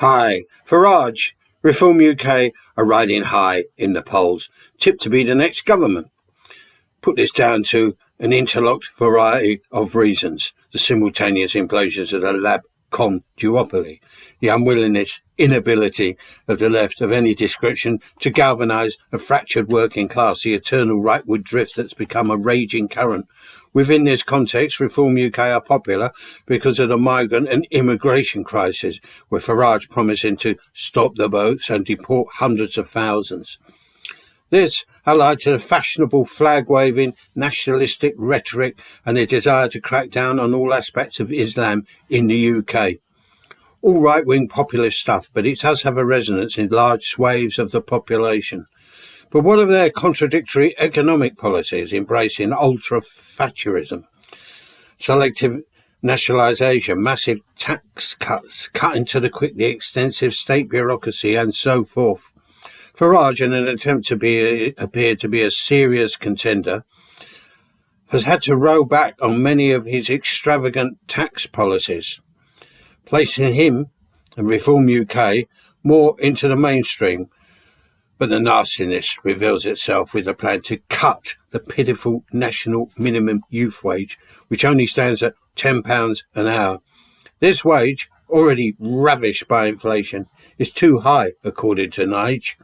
Hi, Farage, Reform UK are riding high in the polls, tipped to be the next government. Put this down to an interlocked variety of reasons: the simultaneous implosions of the lab-con duopoly, the unwillingness, inability of the left of any description to galvanise a fractured working class, the eternal rightward drift that's become a raging current. Within this context, Reform UK are popular because of the migrant and immigration crisis, with Farage promising to stop the boats and deport hundreds of thousands. This, allied to the fashionable flag-waving, nationalistic rhetoric and the desire to crack down on all aspects of Islam in the UK. All right-wing populist stuff, but it does have a resonance in large swathes of the population. But what of their contradictory economic policies, embracing ultra-Thatcherism, selective nationalisation, massive tax cuts, cutting to the quick the extensive state bureaucracy, and so forth? Farage, in an attempt to appear to be a serious contender, has had to roll back on many of his extravagant tax policies, placing him and Reform UK more into the mainstream. But the nastiness reveals itself with a plan to cut the pitiful national minimum youth wage, which only stands at £10 an hour. This wage, already ravished by inflation, is too high, according to Nige.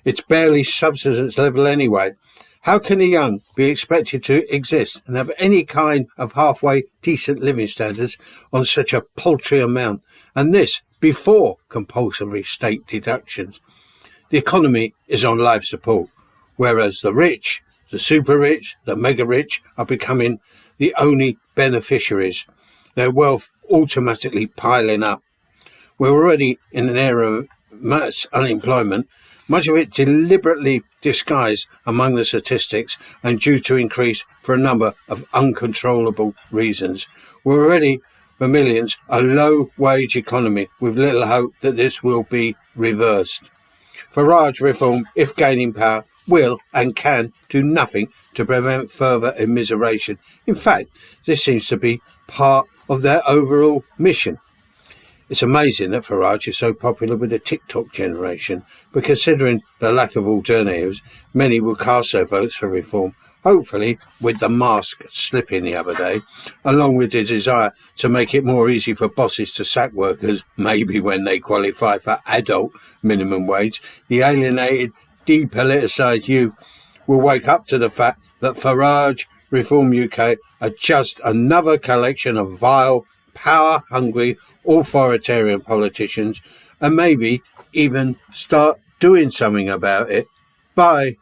It's barely subsistence level anyway. How can the young be expected to exist and have any kind of halfway decent living standards on such a paltry amount? And this before compulsory state deductions. The economy is on life support, whereas the rich, the super rich, the mega rich are becoming the only beneficiaries, their wealth automatically piling up. We're already in an era of mass unemployment, much of it deliberately disguised among the statistics and due to increase for a number of uncontrollable reasons. We're already, for millions, a low-wage economy with little hope that this will be reversed. Farage reform, if gaining power, will and can do nothing to prevent further immiseration. In fact, this seems to be part of their overall mission. It's amazing that Farage is so popular with the TikTok generation, but considering the lack of alternatives, many will cast their votes for reform, hopefully with the mask slipping the other day, along with the desire to make it more easy for bosses to sack workers, maybe when they qualify for adult minimum wage. The alienated, depoliticised youth will wake up to the fact that Farage, Reform UK are just another collection of vile, power-hungry, authoritarian politicians, and maybe even start doing something about it. Bye.